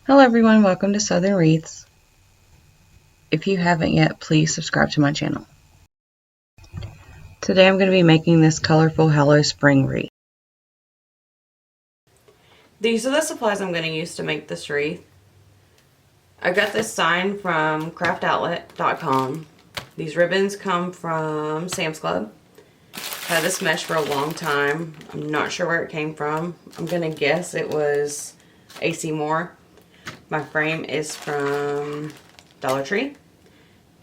Hello everyone, welcome to Southern Wreaths. If you haven't yet, please subscribe to my channel. Today I'm going to be making this colorful Hello Spring wreath. These are the supplies I'm going to use to make this wreath. I got this sign from craftoutlet.com. These ribbons come from Sam's Club. Had this mesh for a long time. I'm not sure where it came from. I'm going to guess it was AC Moore. My frame is from Dollar Tree.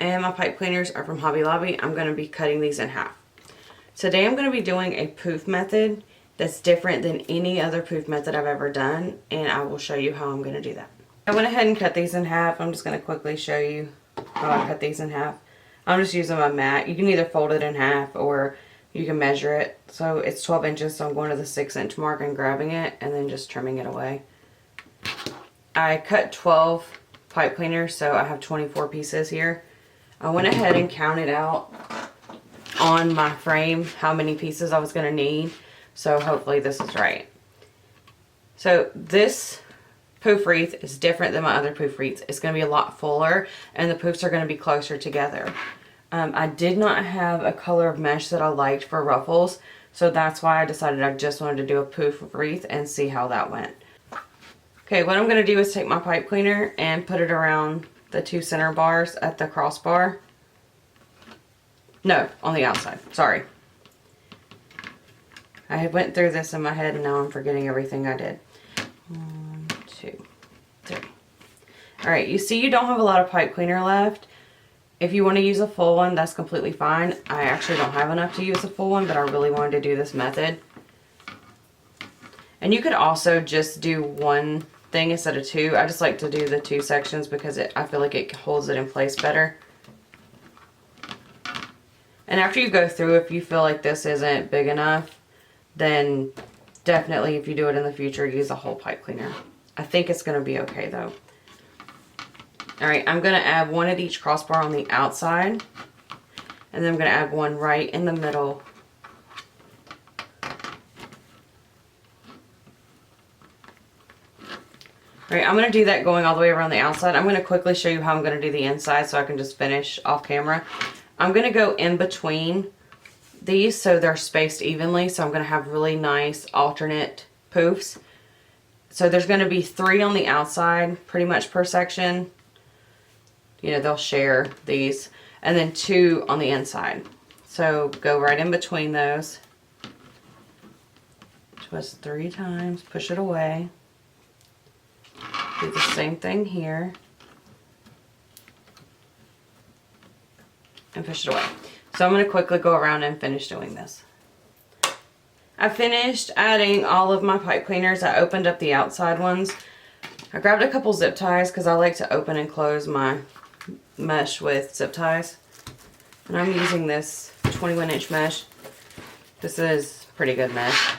And my pipe cleaners are from Hobby Lobby. I'm going to be cutting these in half. Today I'm going to be doing a poof method that's different than any other poof method I've ever done. And I will show you how I'm going to do that. I went ahead and cut these in half. I'm just going to quickly show you how I cut these in half. I'm just using my mat. You can either fold it in half or you can measure it. So it's 12 inches, so I'm going to the 6-inch mark and grabbing it and then just trimming it away. I cut 12 pipe cleaners, so I have 24 pieces here. I went ahead and counted out on my frame how many pieces I was going to need, so hopefully this is right. So this poof wreath is different than my other poof wreaths. It's going to be a lot fuller and the poofs are going to be closer together. I did not have a color of mesh that I liked for ruffles, so that's why I decided I just wanted to do a poof wreath and see how that went. Okay, what I'm going to do is take my pipe cleaner and put it around the two center bars at the crossbar. No, on the outside. Sorry. I went through this in my head and now I'm forgetting everything I did. 1, 2, 3. Alright, you see you don't have a lot of pipe cleaner left. If you want to use a full one, that's completely fine. I actually don't have enough to use a full one, but I really wanted to do this method. And you could also just do one thing instead of two. I just like to do the two sections because I feel like it holds it in place better. And after you go through, if you feel like this isn't big enough, then definitely if you do it in the future, use a whole pipe cleaner. I think it's going to be okay though. Alright, I'm going to add one at each crossbar on the outside. And then I'm going to add one right in the middle. Alright, I'm going to do that going all the way around the outside. I'm going to quickly show you how I'm going to do the inside so I can just finish off camera. I'm going to go in between these so they're spaced evenly. So I'm going to have really nice alternate poofs. So there's going to be 3 on the outside pretty much per section. You know, they'll share these. And then 2 on the inside. So go right in between those. Twist 3 times. Push it away. Do the same thing here. And push it away. So I'm going to quickly go around and finish doing this. I finished adding all of my pipe cleaners. I opened up the outside ones. I grabbed a couple zip ties because I like to open and close my mesh with zip ties. And I'm using this 21-inch mesh. This is pretty good mesh.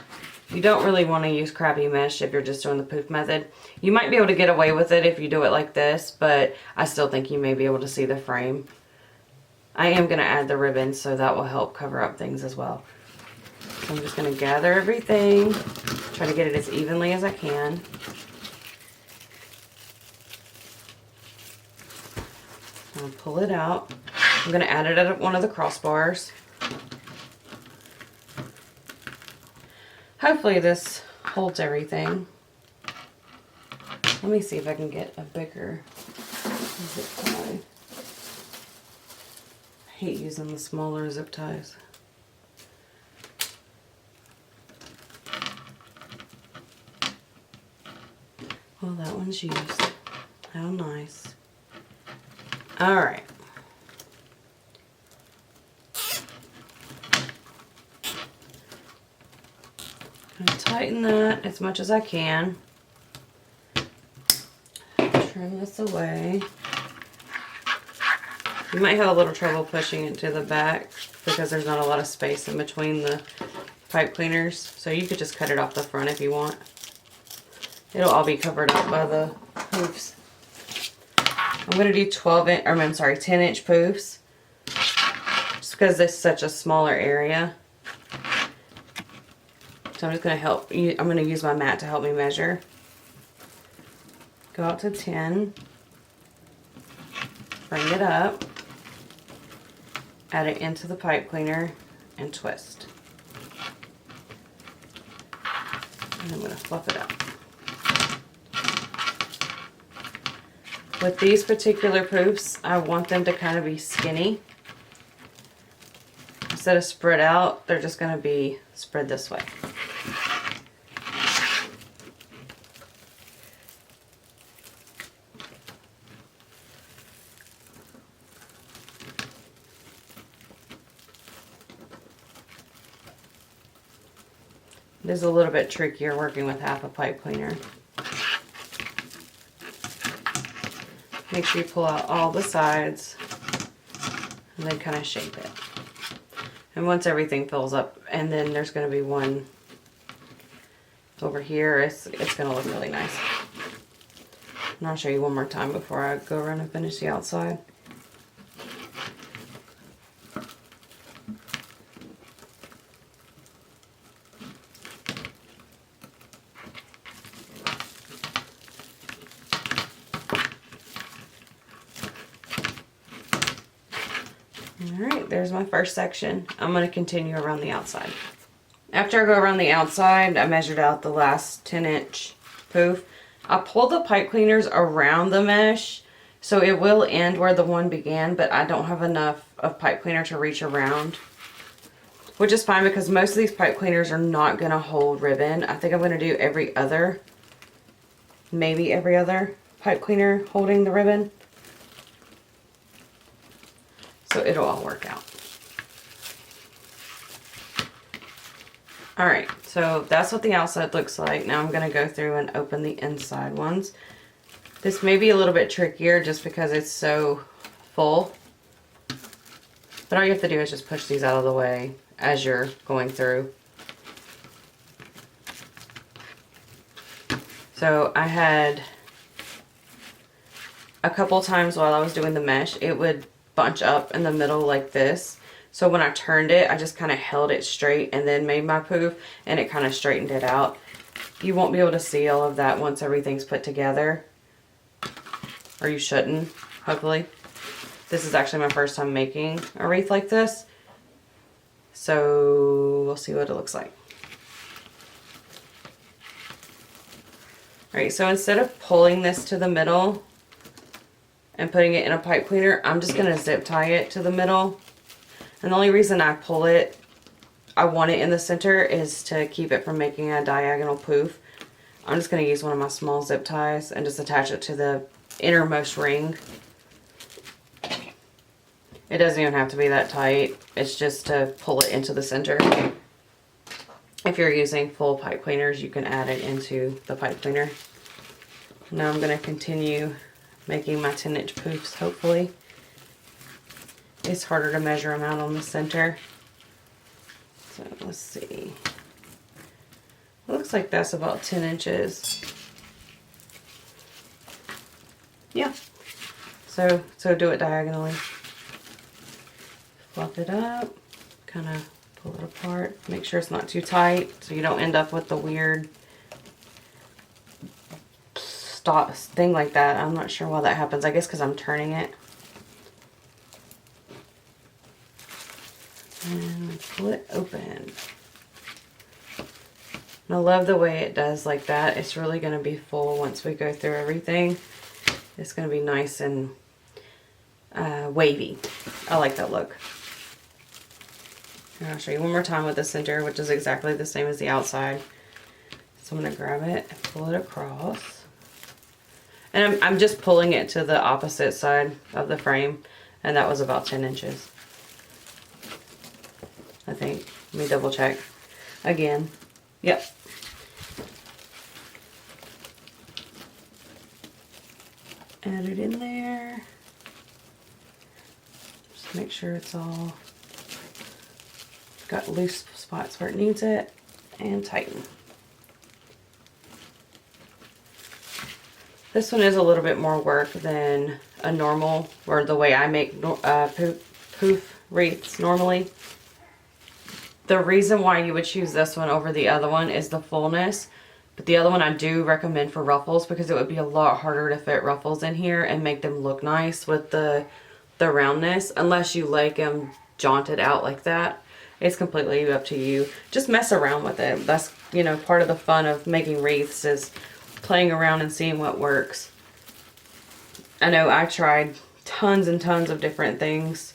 You don't really want to use crappy mesh if you're just doing the poof method. You might be able to get away with it if you do it like this, but I still think you may be able to see the frame. I am going to add the ribbons, so that will help cover up things as well. So I'm just going to gather everything, try to get it as evenly as I can. I'll pull it out. I'm going to add it at one of the crossbars. Hopefully this holds everything. Let me see if I can get a bigger zip tie. I hate using the smaller zip ties. Well, that one's used. How nice. Alright. I'm going to tighten that as much as I can. Trim this away. You might have a little trouble pushing it to the back because there's not a lot of space in between the pipe cleaners. So you could just cut it off the front if you want. It'll all be covered up by the poofs. I'm going to do 10-inch poofs. Just because this is such a smaller area. So I'm just going to I'm going to use my mat to help me measure. go out to 10, bring it up, add it into the pipe cleaner, and twist. And I'm going to fluff it up. With these particular poofs, I want them to kind of be skinny. Instead of spread out, they're just going to be spread this way. It is a little bit trickier working with half a pipe cleaner. Make sure you pull out all the sides and then kind of shape it. And once everything fills up, and then there's going to be one over here, it's going to look really nice. And I'll show you one more time before I go around and finish the outside. Alright, there's my first section. I'm going to continue around the outside. After I go around the outside, I measured out the last 10-inch poof. I pulled the pipe cleaners around the mesh, so it will end where the one began, but I don't have enough of pipe cleaner to reach around. Which is fine because most of these pipe cleaners are not going to hold ribbon. I think I'm going to do every other, maybe every other pipe cleaner holding the ribbon. So it'll all work out. Alright, so that's what the outside looks like. Now I'm going to go through and open the inside ones. This may be a little bit trickier just because it's so full. But all you have to do is just push these out of the way as you're going through. So I had a couple times while I was doing the mesh, it would bunch up in the middle like this. So when I turned it, I just kind of held it straight and then made my poof, and it kind of straightened it out. You won't be able to see all of that once everything's put together. Or you shouldn't, hopefully. This is actually my first time making a wreath like this. So we'll see what it looks like. Alright, so instead of pulling this to the middle and putting it in a pipe cleaner, I'm just going to zip tie it to the middle. And the only reason I pull it, I want it in the center, is to keep it from making a diagonal poof. I'm just going to use one of my small zip ties and just attach it to the innermost ring. It doesn't even have to be that tight. It's just to pull it into the center. If you're using full pipe cleaners, you can add it into the pipe cleaner. Now I'm going to continue making my 10-inch poofs, hopefully. It's harder to measure them out on the center. So let's see. It looks like that's about 10 inches. Yeah. So do it diagonally. Fluff it up. Kind of pull it apart. Make sure it's not too tight so you don't end up with the weird stop thing like that. I'm not sure why that happens. I guess because I'm turning it. And pull it open. And I love the way it does like that. It's really going to be full once we go through everything. It's going to be nice and wavy. I like that look. And I'll show you one more time with the center, which is exactly the same as the outside. So I'm going to grab it and pull it across. And I'm just pulling it to the opposite side of the frame. And that was about 10 inches. I think. Let me double check. Again. Yep. Add it in there. Just make sure it's all got loose spots where it needs it. And tighten. This one is a little bit more work than a normal, or the way I make poof wreaths normally. The reason why you would choose this one over the other one is the fullness. But the other one I do recommend for ruffles because it would be a lot harder to fit ruffles in here and make them look nice with the roundness, unless you like them jaunted out like that. It's completely up to you. Just mess around with it. That's, you know, part of the fun of making wreaths is playing around and seeing what works. I know I tried tons and tons of different things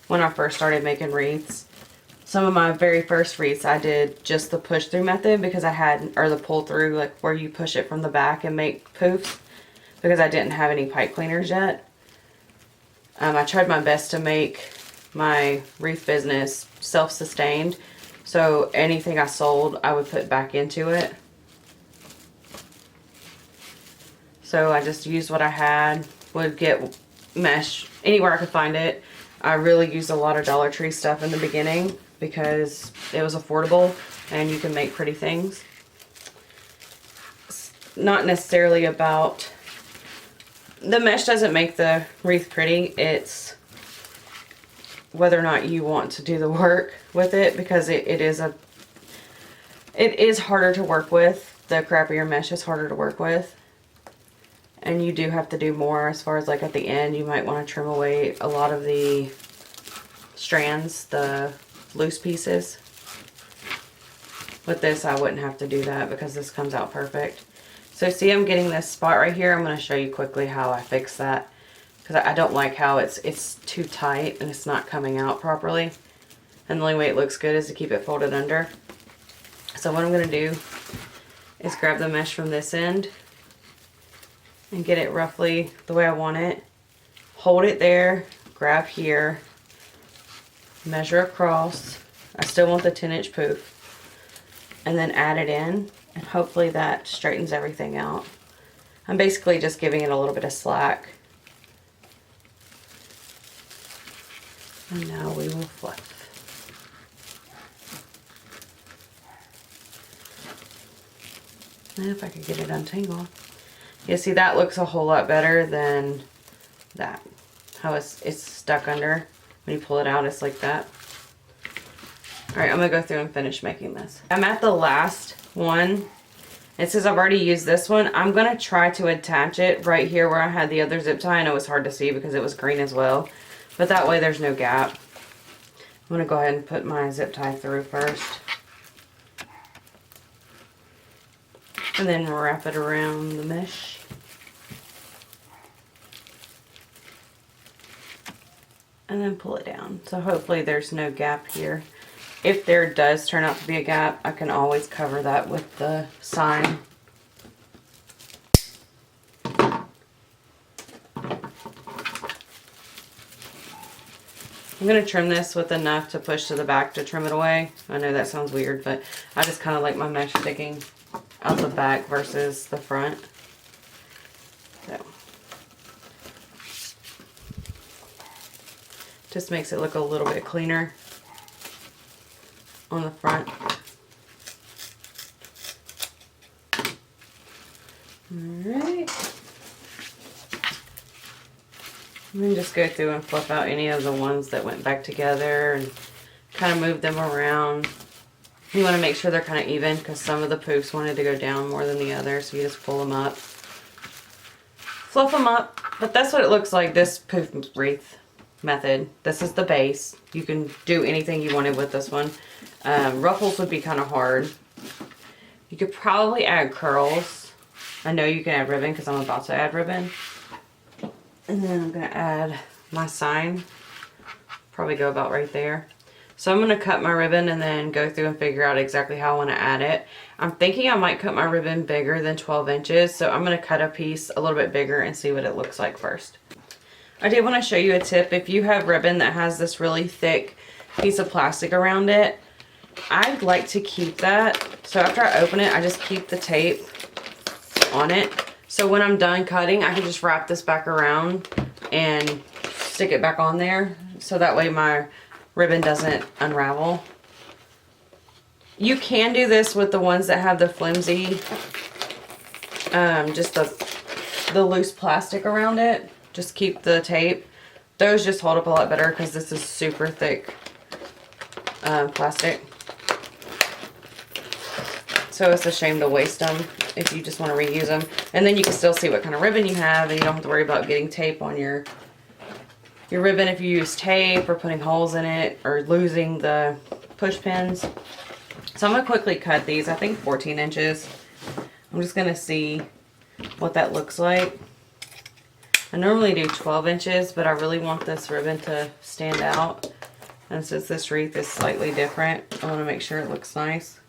when I first started making wreaths. Some of my very first wreaths I did just the push through method because I had, or the pull through, like where you push it from the back and make poofs, because I didn't have any pipe cleaners yet. I tried my best to make my wreath business self-sustained, so anything I sold I would put back into it. So I just used what I had, would get mesh anywhere I could find it. I really used a lot of Dollar Tree stuff in the beginning because it was affordable and you can make pretty things. It's not necessarily about, the mesh doesn't make the wreath pretty, it's whether or not you want to do the work with it, because it is harder to work with. The crappier mesh is harder to work with. And you do have to do more as far as like at the end. You might want to trim away a lot of the strands, the loose pieces. With this, I wouldn't have to do that because this comes out perfect. So see, I'm getting this spot right here. I'm going to show you quickly how I fix that, because I don't like how it's too tight and it's not coming out properly. And the only way it looks good is to keep it folded under. So what I'm going to do is grab the mesh from this end and get it roughly the way I want it. Hold it there, grab here, measure across. I still want the 10-inch poof. And then add it in, and hopefully that straightens everything out. I'm basically just giving it a little bit of slack. And now we will fluff. And if I could get it untangled. You see, that looks a whole lot better than that. How it's stuck under. When you pull it out, it's like that. Alright, I'm going to go through and finish making this. I'm at the last one. It says I've already used this one. I'm going to try to attach it right here where I had the other zip tie. I know it's hard to see because it was green as well. But that way there's no gap. I'm going to go ahead and put my zip tie through first. And then wrap it around the mesh. And then pull it down. So hopefully there's no gap here. If there does turn out to be a gap, I can always cover that with the sign. I'm going to trim this with enough to push to the back to trim it away. I know that sounds weird, but I just kind of like my mesh sticking out the back versus the front. So, just makes it look a little bit cleaner on the front. Alright. And then just go through and flip out any of the ones that went back together and kind of move them around. You want to make sure they're kind of even because some of the poofs wanted to go down more than the others, so you just pull them up. Fluff them up, but that's what it looks like, this poof wreath method. This is the base. You can do anything you wanted with this one. Ruffles would be kind of hard. You could probably add curls. I know you can add ribbon because I'm about to add ribbon. And then I'm going to add my sign. Probably go about right there. So I'm going to cut my ribbon and then go through and figure out exactly how I want to add it. I'm thinking I might cut my ribbon bigger than 12 inches. So I'm going to cut a piece a little bit bigger and see what it looks like first. I did want to show you a tip. If you have ribbon that has this really thick piece of plastic around it, I'd like to keep that. So after I open it, I just keep the tape on it. So when I'm done cutting, I can just wrap this back around and stick it back on there. So that way my ribbon doesn't unravel. You can do this with the ones that have the flimsy, just the loose plastic around it. Just keep the tape. Those just hold up a lot better because this is super thick plastic. So it's a shame to waste them if you just want to reuse them. And then you can still see what kind of ribbon you have, and you don't have to worry about getting tape on your ribbon if you use tape or putting holes in it or losing the push pins. So I'm going to quickly cut these, I think 14 inches. I'm just going to see what that looks like. I normally do 12 inches, but I really want this ribbon to stand out. And since this wreath is slightly different, I want to make sure it looks nice.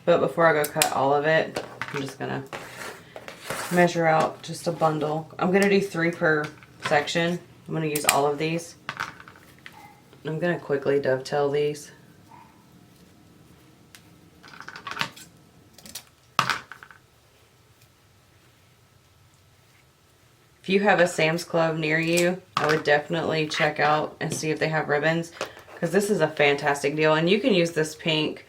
But before I go cut all of it, I'm just going to measure out just a bundle. I'm going to do 3 per section. I'm going to use all of these. I'm going to quickly dovetail these. If you have a Sam's Club near you, I would definitely check out and see if they have ribbons, because this is a fantastic deal. And you can use this pink,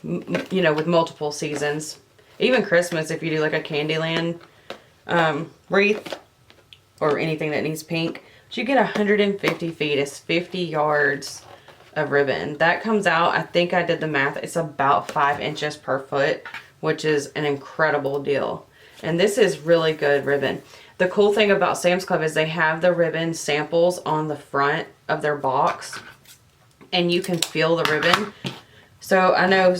you know, with multiple seasons. Even Christmas, if you do like a Candyland wreath or anything that needs pink. But you get 150 feet. It's 50 yards of ribbon. That comes out, I think I did the math, it's about 5 inches per foot, which is an incredible deal. And this is really good ribbon. The cool thing about Sam's Club is they have the ribbon samples on the front of their box, and you can feel the ribbon. So I know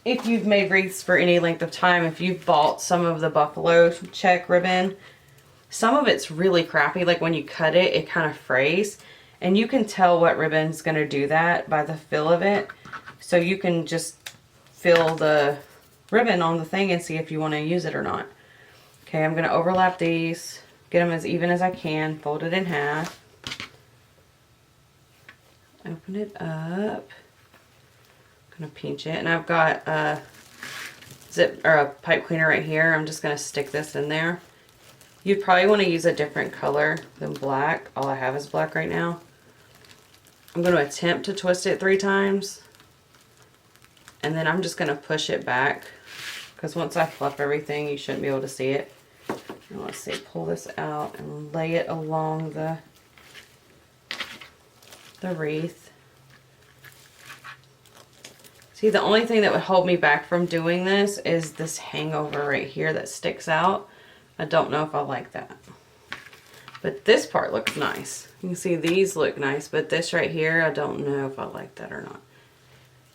if you've made wreaths for any length of time, if you've bought some of the buffalo check ribbon, some of it's really crappy. Like when you cut it, it kind of frays, and you can tell what ribbon's going to do that by the feel of it. So you can just feel the ribbon on the thing and see if you want to use it or not. Okay, I'm going to overlap these, get them as even as I can, fold it in half, open it up, I'm going to pinch it, and I've got a pipe cleaner right here. I'm just going to stick this in there. You'd probably want to use a different color than black. All I have is black right now. I'm going to attempt to twist it 3 times, and then I'm just going to push it back, because once I fluff everything, you shouldn't be able to see it. And let's see, pull this out and lay it along the wreath. See, the only thing that would hold me back from doing this is this hangover right here that sticks out. I don't know if I like that. But this part looks nice. You can see these look nice, but this right here, I don't know if I like that or not.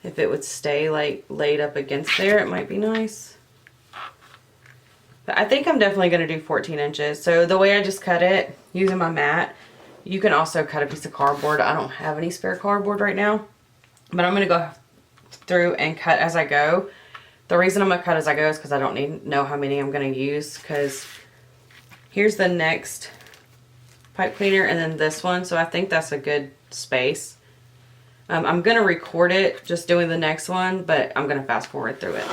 If it would stay like laid up against there, it might be nice. But I think I'm definitely going to do 14 inches. So the way I just cut it, using my mat, you can also cut a piece of cardboard. I don't have any spare cardboard right now, but I'm going to go through and cut as I go. The reason I'm going to cut as I go is because I don't know how many I'm going to use, because here's the next pipe cleaner and then this one. So I think that's a good space. I'm going to record it just doing the next one, but I'm going to fast forward through it.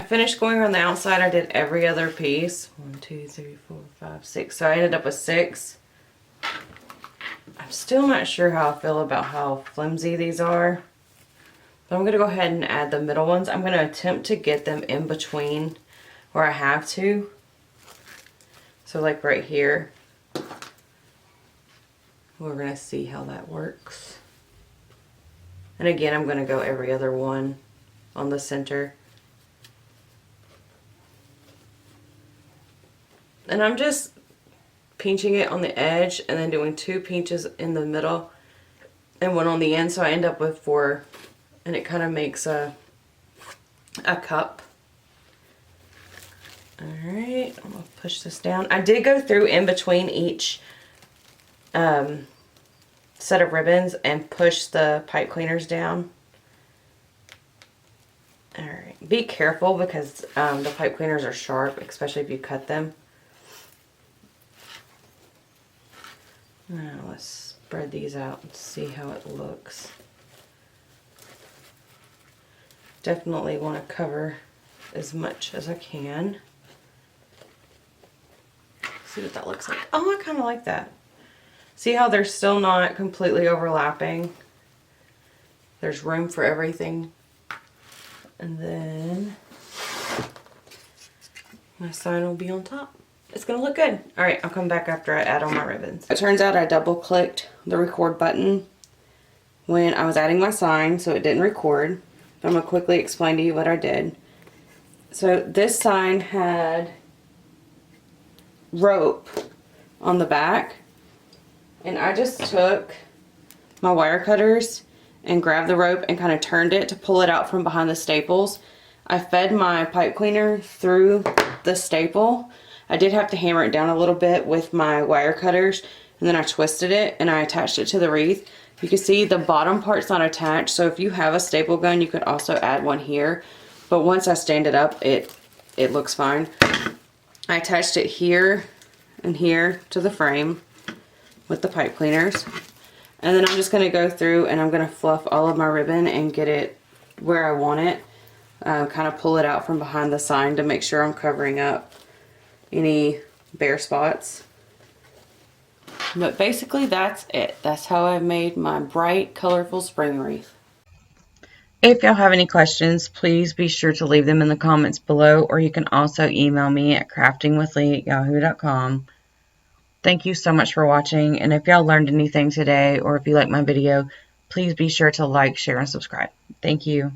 Finished going on the outside. I did every other piece. 1, 2, 3, 4, 5, 6. So I ended up with 6. I'm still not sure how I feel about how flimsy these are, but I'm going to go ahead and add the middle ones. I'm going to attempt to get them in between where I have to. So like right here. We're going to see how that works. And again, I'm going to go every other one on the center. And I'm just pinching it on the edge and then doing 2 pinches in the middle and 1 on the end, so I end up with 4, and it kind of makes a cup. Alright, I'm going to push this down. I did go through in between each set of ribbons and push the pipe cleaners down. Be careful because the pipe cleaners are sharp, especially if you cut them. Now let's spread these out and see how it looks. Definitely want to cover as much as I can. See what that looks like. Oh, I kind of like that. See how they're still not completely overlapping? There's room for everything. And then my sign will be on top. It's gonna look good. All right, I'll come back after I add all my ribbons. It turns out I double clicked the record button when I was adding my sign, so it didn't record. But I'm gonna quickly explain to you what I did. So this sign had rope on the back, and I just took my wire cutters and grabbed the rope and kind of turned it to pull it out from behind the staples. I fed my pipe cleaner through the staple. I did have to hammer it down a little bit with my wire cutters, and then I twisted it and I attached it to the wreath. You can see the bottom part's not attached, so if you have a staple gun you could also add one here, but once I stand it up it looks fine. I attached it here and here to the frame with the pipe cleaners, and then I'm just going to go through and I'm going to fluff all of my ribbon and get it where I want it. Kind of pull it out from behind the sign to make sure I'm covering up any bare spots. But basically that's it. That's how I made my bright, colorful spring wreath. If y'all have any questions, please be sure to leave them in the comments below, or you can also email me at craftingwithlee@yahoo.com. Thank you so much for watching, and if y'all learned anything today, or if you like my video, please be sure to like, share, and subscribe. Thank you.